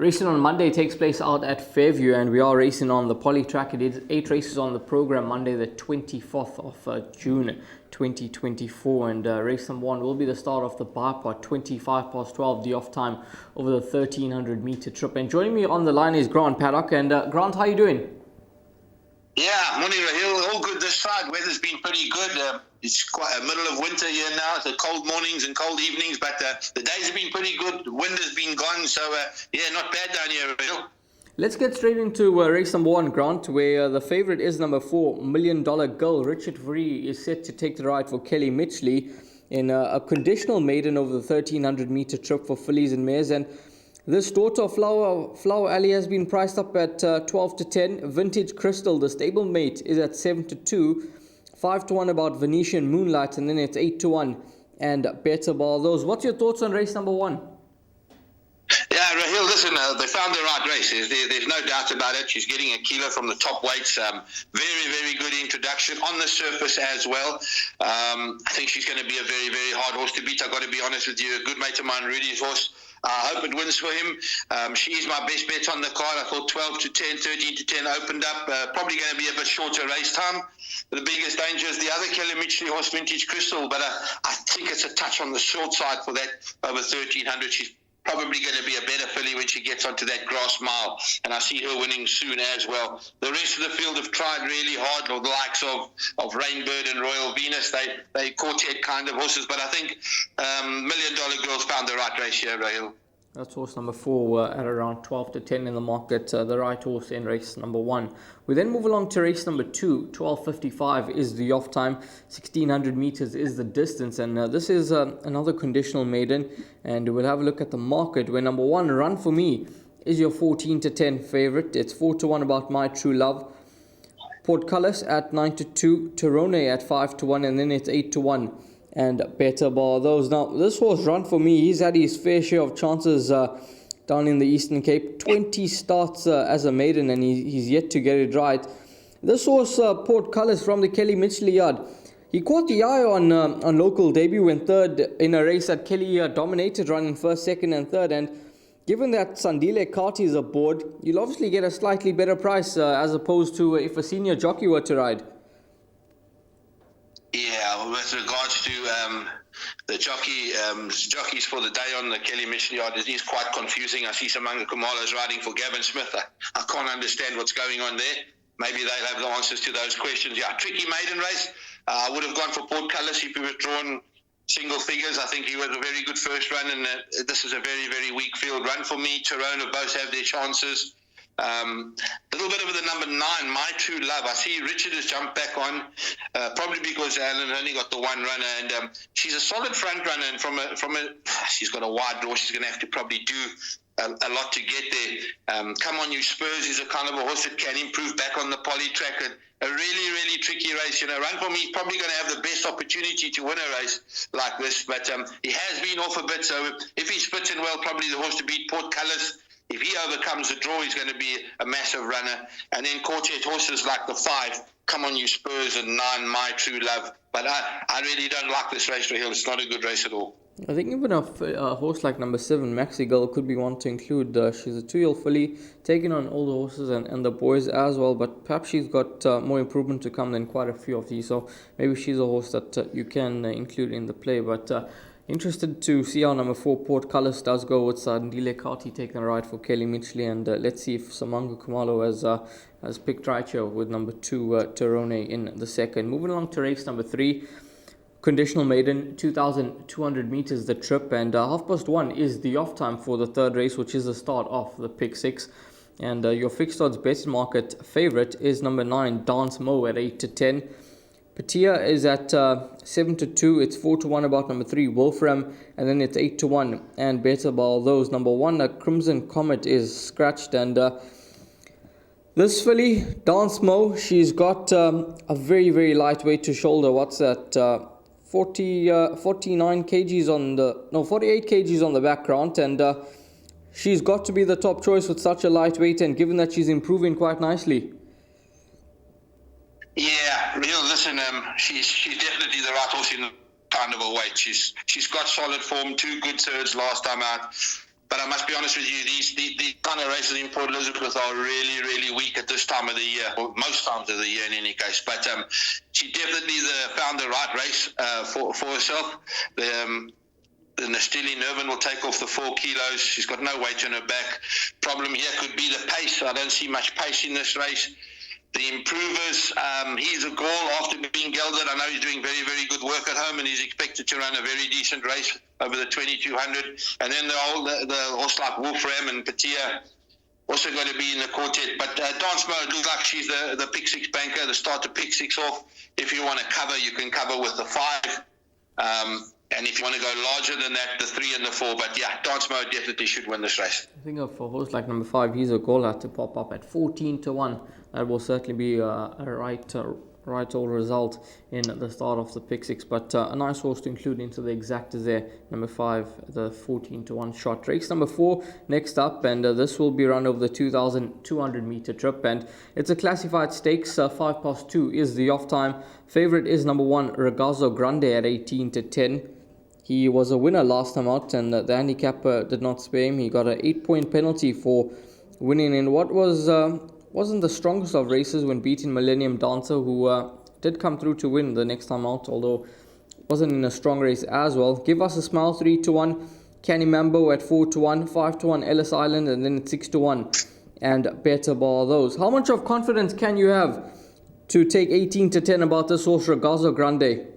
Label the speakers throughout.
Speaker 1: Racing on Monday takes place out at Fairview, and we are racing on the poly track. It is 8 races on the program, Monday the 24th of June 2024, and race number 1 will be the start of the bipod, 25 past 12, the off time over the 1300 meter trip. And joining me on the line is Grant Paddock. And Grant, how are you doing?
Speaker 2: Yeah, morning Rahil, all good this side. Weather's been pretty good. It's quite a middle of winter here now, so cold mornings and cold evenings, but the days have been pretty good. The wind has been gone, so yeah, not bad down here, Rahil.
Speaker 1: Let's get straight into race number 1, Grant, where the favourite is number 4, $1 Million Girl. Richard Free is set to take the ride for Kelly Mitchley in a conditional maiden over the 1300 meter trip for fillies and mares. And this daughter of Flower Alley has been priced up at 12 to 10. Vintage Crystal, the stablemate, is at 7 to 2. 5 to 1 about Venetian Moonlight, and then it's 8 to 1 and Better Ball. What's your thoughts on race number 1?
Speaker 2: Yeah, Rahil, listen, they found the right race. There's no doubt about it. She's getting a kilo from the top weights. Very, very good introduction on the surface as well. I think she's going to be a very, very hard horse to beat. I've got to be honest with you. A good mate of mine, Rudy's horse. I hope it wins for him. She is my best bet on the card. I thought 12 to 10, 13 to 10 opened up. Probably going to be a bit shorter race time. The biggest danger is the other Kelly Mitchley horse, Vintage Crystal, but I think it's a touch on the short side for that over 1300. She's probably going to be a better filly when she gets onto that grass mile, and I see her winning soon as well. The rest of the field have tried really hard, the likes of Rainbird and Royal Venus. They quartet kind of horses, but I think $1 Million Girls found the right race here, Rahil.
Speaker 1: That's horse number 4 at around 12 to 10 in the market, the right horse in race number 1. We then move along to race number 2. 12:55 is the off time, 1600 meters is the distance, and this is another conditional maiden, and we'll have a look at the market where number 1, Run For Me, is your 14 to 10 favorite. It's 4 to 1 about My True Love. Portcullis at 9 to 2, Torone at 5 to 1, and then it's 8 to 1. And Better Ball. Now, this horse, Run For Me, he's had his fair share of chances down in the Eastern Cape. 20 starts as a maiden, and he's yet to get it right. This horse, Portcullis from the Kelly Mitchley yard, he caught the eye on local debut, went third in a race that Kelly dominated, running first, second, and third. And given that Sandile Kati is aboard, you'll obviously get a slightly better price as opposed to if a senior jockey were to ride.
Speaker 2: Yeah, with regards to the jockeys for the day on the Kelly Mitchley yard, it is quite confusing. I see some Samanga Kumalo's riding for Gavin Smith. I can't understand what's going on there. Maybe they'll have the answers to those questions. Yeah, tricky maiden race. I would have gone for Portcullis if he was drawn single figures. I think he was a very good first run, and this is a very, very weak field. Run For Me, Torona both have their chances. Little bit of the number 9, My True Love. I see Richard has jumped back on, probably because Alan only got the one runner, and she's a solid front runner. And she's got a wide draw. She's going to have to probably do a lot to get there. Come On You Spurs is a kind of a horse that can improve back on the poly track. A really, really tricky race. Run For Me is probably going to have the best opportunity to win a race like this, but he has been off a bit. So if he's fitting well, probably the horse to beat, Portcullis. If he overcomes the draw, he's going to be a massive runner. And then quartet horses like the 5, Come On You Spurs, and 9, My True Love. But I really don't like this race, Rahil. It's not a good race at all.
Speaker 1: I think even a horse like number 7, Maxi Girl, could be one to include. She's a 2-year-old filly, taking on all the horses and the boys as well. But perhaps she's got more improvement to come than quite a few of these. So maybe she's a horse that you can include in the play. But interested to see how number 4, Portcullis, does go with Sandile Kati taking a ride for Kelly Mitchley, and let's see if Samanga Kumalo has picked right here with number 2, Torone in the second. Moving along to race number 3, conditional maiden, 2,200 meters the trip, and 1:30 is the off time for the third race, which is the start of the pick 6. And your fixed odds best market favorite is number 9, Dance Mo, at 8 to 10. Patia is at 7 to 2. It's 4 to 1 about number 3, Wolfram, and then it's 8 to 1 and Better Ball. Number 1, Crimson Comet, is scratched, and this filly, Dance Mo, she's got a very, very lightweight to shoulder. What's that? 48 kgs on the background, and she's got to be the top choice with such a lightweight, and given that she's improving quite nicely.
Speaker 2: Yeah, listen, she's definitely the right horse in the kind of a weight. She's got solid form, 2 good thirds last time out. But I must be honest with you, these kind of races in Port Elizabeth are really, really weak at this time of the year, or most times of the year in any case. But she definitely found the right race for herself. The Nastili Nervin will take off the 4 kilos. She's got no weight on her back. Problem here could be the pace. I don't see much pace in this race. The improvers, he's a goal after being gelded. I know he's doing very, very good work at home, and he's expected to run a very decent race over the 2200. And then the horse like Wolfram and Patia also going to be in the quartet. But Dance Mode looks like she's the pick 6 banker, the start to pick 6 off. If you want to cover, you can cover with the 5. And if you want to go larger than that, the 3 and the 4. But yeah, Dance Mode definitely should win this race.
Speaker 1: I think for a horse like number 5, he's a goal had to pop up at 14-1. That will certainly be a right old result in the start of the pick 6. But a nice horse to include into the exactas there. Number 5, the 14-1 shot. Race number 4 next up, and this will be run over the 2,200 meter trip. And it's a classified stakes. 2:05 is the off time. Favorite is number 1, Ragazzo Grande at 18-10. He was a winner last time out, and the handicapper did not spare him. He got an 8-point penalty for winning in what wasn't the strongest of races when beating Millennium Dancer, who did come through to win the next time out, although wasn't in a strong race as well. Give Us a Smile 3-1, Canny Mambo at 4-1, 5-1 Ellis Island, and then 6-1 and Better Bar those. How much of confidence can you have to take 18-10 about this horse, Ragazzo Grande?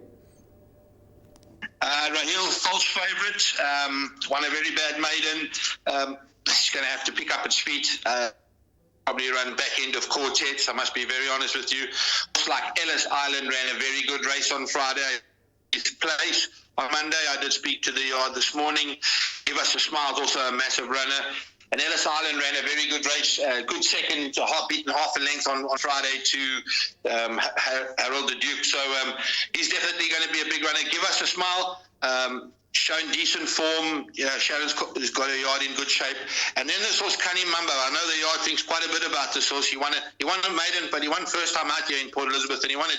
Speaker 2: Rahil, false favourite, won a very bad maiden. She's going to have to pick up its feet. Probably run back end of quartets. I must be very honest with you. Just like Ellis Island ran a very good race on Friday. Its place on Monday. I did speak to the yard this morning. Give Us a Smile is also a massive runner. And Ellis Island ran a very good race, good second to beaten half a length on Friday to Harold the Duke. So he's definitely going to be a big runner. Give Us a Smile. Shown decent form. Sharon's got her yard in good shape. And then this horse, Canny Mambo. I know the yard thinks quite a bit about this horse. He won a maiden, but he won first time out here in Port Elizabeth, and he won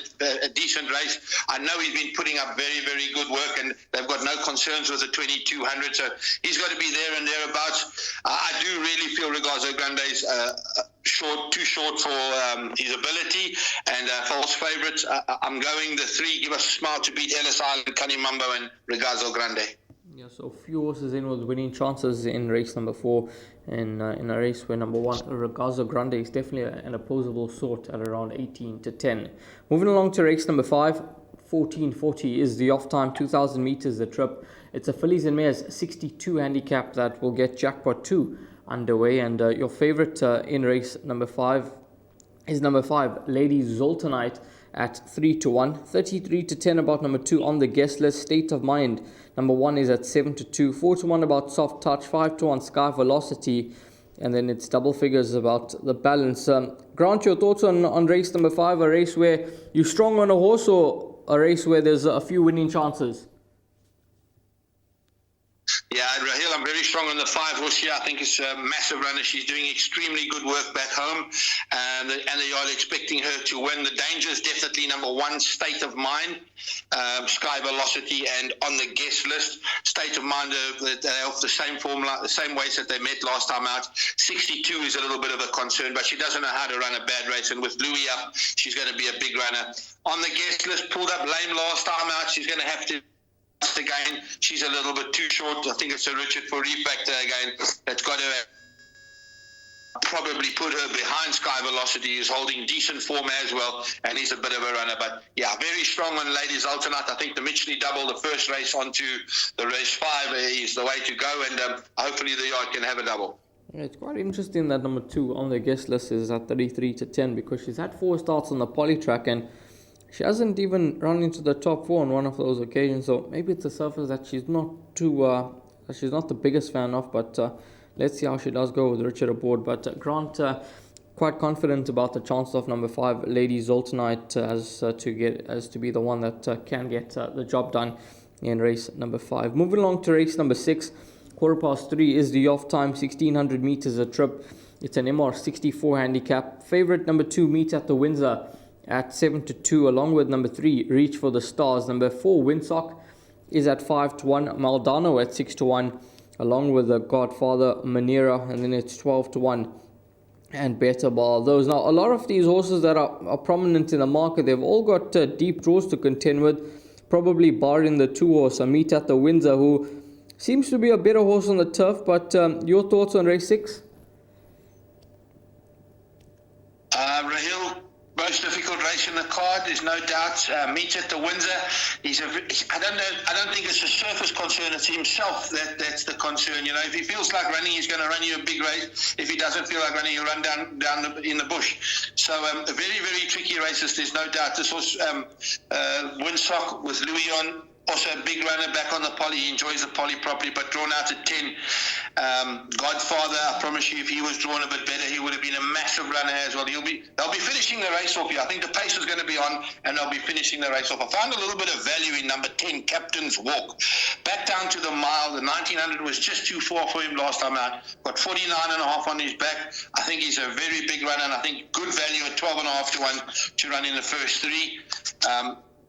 Speaker 2: a decent race. I know he's been putting up very, very good work, and they've got no concerns with the 2200. So he's got to be there and thereabouts. I do really feel Ragazzo Grande's too short for his ability, and false favourites. I'm going the 3, Give Us a Smile to beat Ellis Island, Canny Mambo and Ragazzo Grande.
Speaker 1: Yeah, so few horses in with winning chances in race number 4, and in a race where number 1, Ragazzo Grande, is definitely an opposable sort at around 18-10. Moving along to race number 5, 14:40 is the off time, 2,000 meters the trip. It's a fillies and mares 62 handicap that will get jackpot 2 underway, and your favorite in race number 5 is number 5, Lady Zoltanite at 3-1, 33-10 about number 2 on the guest list. State of Mind number 1 is at 7-2, 4-1 about Soft Touch, 5-1 Sky Velocity, and then it's double figures about the balance. Grant, your thoughts on race number 5, a race where you're strong on a horse, or a race where there's a few winning chances?
Speaker 2: Yeah, Rahil, I'm very strong on the 5 horse here. I think it's a massive runner. She's doing extremely good work back home, and they are expecting her to win. The danger is definitely number 1, State of Mind, Sky Velocity, and on the guest list. State of Mind, they're off the same formula, the same weights that they met last time out. 62 is a little bit of a concern, but she doesn't know how to run a bad race, and with Louis up, she's going to be a big runner. On the guest list, pulled up lame last time out. She's going to have to again. She's a little bit too short. I think it's a Richard for refactor again. That's got to probably put her behind Sky Velocity, who's holding decent form as well, and he's a bit of a runner. But yeah, very strong on Ladies Alternate. I think the Mitchley double, the first race onto the race 5 is the way to go, and hopefully the yard can have a double.
Speaker 1: Yeah, it's quite interesting that number 2 on the guest list is at 33-10, because she's had 4 starts on the poly track, and she hasn't even run into the top 4 on one of those occasions. So maybe it's a surface that she's not the biggest fan of. But let's see how she does go with Richard aboard. But Grant, quite confident about the chance of number 5, Lady Zoltanite, as to be the one that can get the job done in race number 5. Moving along to race number 6, 3:15 is the off time, 1,600 meters a trip. It's an MR64 handicap. Favorite number 2, Meet at the Windsor, at 7-2, along with number 3, Reach for the Stars. Number 4, Windsock, is at 5-1. Maldano at 6-1. along with the Godfather Manera, and then it's 12-1. And Better Bar those. Now, a lot of these horses that are prominent in the market, they've all got deep draws to contend with, probably barring the 2-horse Meet at the Windsor, who seems to be a better horse on the turf. But your thoughts on race 6?
Speaker 2: Rahil, most difficult race in the card. There's no doubt. Meet at the Windsor. I don't think it's a surface concern. It's himself that's the concern. You know, if he feels like running, he's going to run you a big race. If he doesn't feel like running, he'll run down in the bush. So a very, very tricky race. There's no doubt. This was Windsock with Louis on. Also a big runner back on the poly. He enjoys the poly properly, but drawn out at 10. Godfather, I promise you, if he was drawn a bit better, he would have been a massive runner as well. They'll be finishing the race off here. I think the pace is going to be on, and they'll be finishing the race off. I found a little bit of value in number 10, Captain's Walk. Back down to the mile. The 1900 was just too far for him last time out. Got 49.5 on his back. I think he's a very big runner, and I think good value at 12.5 to 1 to run in the first 3.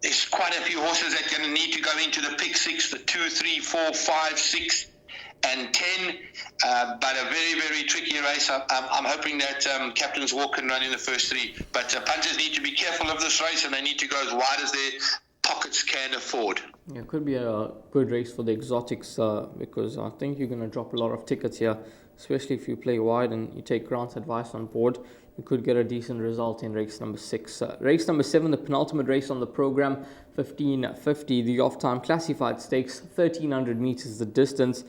Speaker 2: There's quite a few horses that are going to need to go into the pick 6, the 2, 3, 4, 5, 6, and 10. But a very, very tricky race. I'm hoping that Captain's Walk can run in the first 3. But punters need to be careful of this race, and they need to go as wide as their pockets can afford.
Speaker 1: Yeah, it could be a good race for the exotics because I think you're going to drop a lot of tickets here, especially if you play wide and you take Grant's advice on board. You could get a decent result in race number 6. Race number 7, the penultimate race on the program, 1550, the off-time classified stakes, 1300 meters the distance.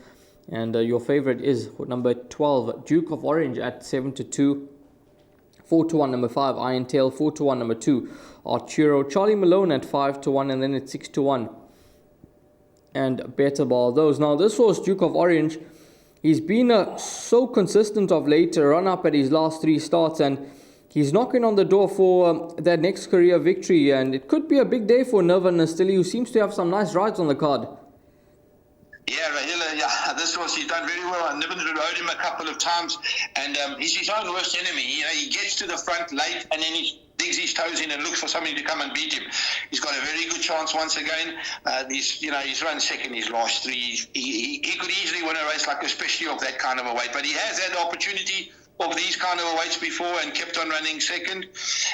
Speaker 1: And your favorite is number 12, Duke of Orange at 7-2. 4-1, number 5, Iron Tail. 4-1, number 2, Arturo. Charlie Malone at 5-1, and then it's 6-1. And Better Bar those. Now, this horse, Duke of Orange, he's been so consistent of late, a run up at his last 3 starts, and he's knocking on the door for that next career victory. And it could be a big day for Nervan Nastili, who seems to have some nice rides on the card.
Speaker 2: Yeah, Rahila, this horse, he's done very well. I never rode him a couple of times, and he's his own worst enemy. You know, he gets to the front late, and then he digs his toes in and looks for somebody to come and beat him. He's got a very good chance once again. He's run second his last 3. He could easily win a race, like especially of that kind of a weight. But he has had the opportunity of these kind of weights before and kept on running second.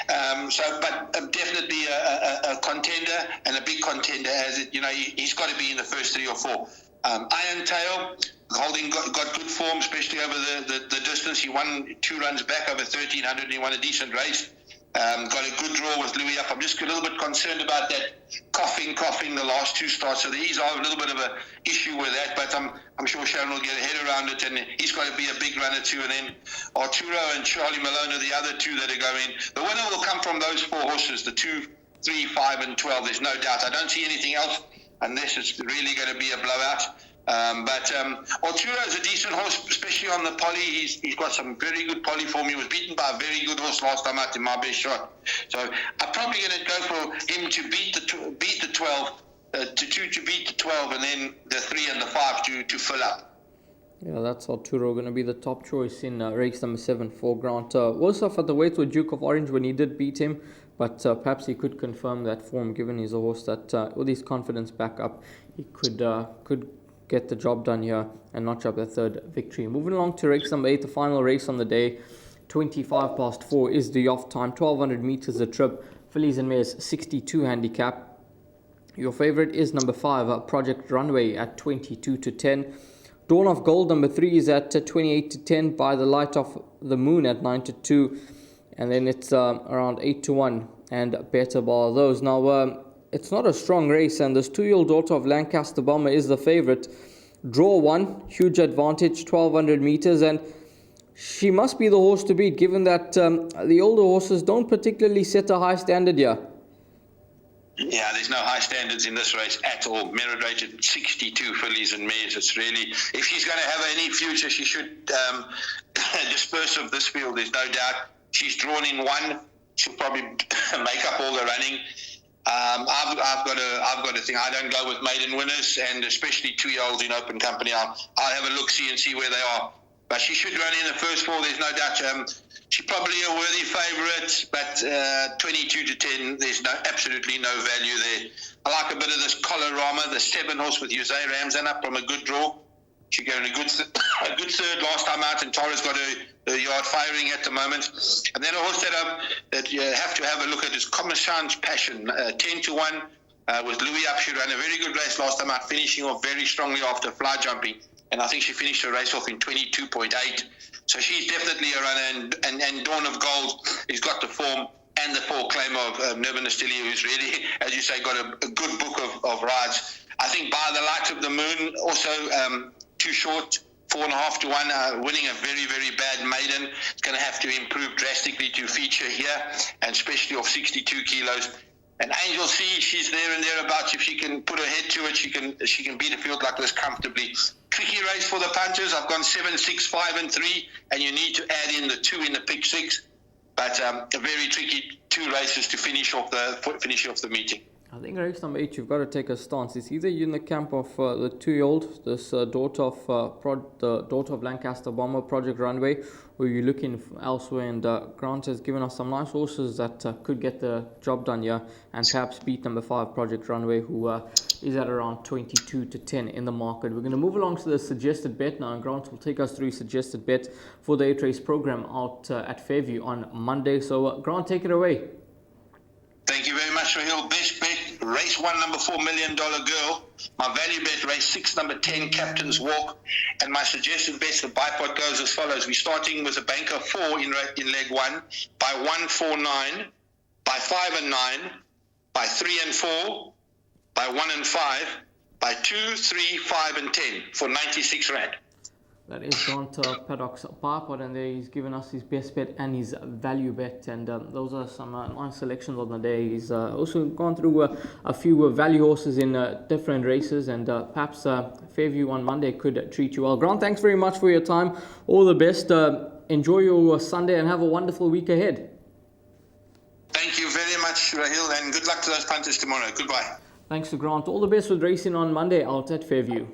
Speaker 2: But definitely a contender, and a big contender. He's got to be in the first 3 or 4. Iron Tail, holding got good form, especially over the distance. He won 2 runs back over 1300, and he won a decent race. Got a good draw with Louis up. I'm just a little bit concerned about that coughing the last 2 starts. So there is a little bit of an issue with that, but I'm sure Sharon will get a head around it, and he's got to be a big runner too. And then Arturo and Charlie Malone are the other 2 that are going. The winner will come from those 4 horses, the 2, 3, 5, and 12. There's no doubt. I don't see anything else unless it's really going to be a blowout. But Arturo is a decent horse, especially on the poly. He's got some very good poly form. He was beaten by a very good horse last time out in my best shot. So I'm probably going to go for him to beat the 12, to beat the 12, and then the 3 and the 5 to fill up.
Speaker 1: Yeah, that's Arturo going to be the top choice in race number 7 for Grant. Worse off at the weights with Duke of Orange when he did beat him, but perhaps he could confirm that form, given he's a horse that, with his confidence back up, he could get the job done here and notch up their 3rd victory. Moving along to race number 8, the final race on the day, 4:25 is the off time, 1200 meters a trip, fillies and mares 62 handicap. Your favorite is number 5, Project Runway at 22-10. Dawn of Gold, number 3, is at 28-10. By the Light of the Moon at 9-2, and then it's around 8-1. And Better Bar those. Now, it's not a strong race, and this 2-year-old daughter of Lancaster Bomber is the favorite. Draw 1, huge advantage, 1200 meters, and she must be the horse to beat, given that the older horses don't particularly set a high standard here.
Speaker 2: Yeah, there's no high standards in this race at all. Merit rated 62 fillies and mares. It's really, if she's going to have any future, she should disperse of this field. There's no doubt. She's drawn in 1. She'll probably make up all the running. I've got to think. I don't go with maiden winners, and especially 2-year-olds in open company. I'll have a look, see where they are. But she should run in the first 4. There's no doubt. She's probably a worthy favourite, but 22-10. There's absolutely no value there. I like a bit of this Colorama, the 7 horse with Jose Ramzan up from a good draw. She got a good third last time out, and Tara's got her yard firing at the moment. And then a horse that you have to have a look at is Commerçant's Passion, 10-1. With Louis up, she ran a very good race last time out, finishing off very strongly after fly jumping. And I think she finished her race off in 22.8. So she's definitely a runner. And Dawn of Gold has got the form and the full claim of Nirvana Stilly, who's really, as you say, got a good book of rides. I think By the Light of the Moon, also too short, 4.5-1, winning a very, very bad maiden. It's going to have to improve drastically to feature here, and especially off 62 kilos. And Angel C, she's there and thereabouts. If she can put her head to it, she can beat a field like this comfortably. Tricky race for the punters. I've gone 7, 6, 5, and 3, and you need to add in the 2 in the pick 6. But a very tricky 2 races to finish off the meeting.
Speaker 1: I think race number 8, you've got to take a stance. It's either you're in the camp of the 2-year-old, this daughter of Lancaster Bomber, Project Runway, or you're looking elsewhere. And Grant has given us some nice horses that could get the job done here, and perhaps beat number 5, Project Runway, who is at around 22-10 in the market. We're going to move along to the suggested bet now, and Grant will take us through suggested bet for the 8-race program out at Fairview on Monday. So Grant, take it away.
Speaker 2: Thank you very much, Rahil. Best bet, race 1, number 4, $1 Million Girl. My value bet, race 6, number 10, Captain's Walk. And my suggested bets, the bipod goes as follows. We're starting with a banker 4 in leg 1, by 1, 4, 9, by 5 and 9, by 3 and 4, by 1 and 5, by 2, 3, 5 and 10 for 96 Rand. That is
Speaker 1: Grant Paddock's bipod, and there he's given us his best bet and his value bet, and those are some nice selections on the day. He's also gone through a few value horses in different races, and perhaps Fairview on Monday could treat you well. Grant, thanks very much for your time. All the best. Enjoy your Sunday and have a wonderful week ahead.
Speaker 2: Thank you very much, Rahil, and good luck to those punters tomorrow. Goodbye.
Speaker 1: Thanks to Grant. All the best with racing on Monday out at Fairview.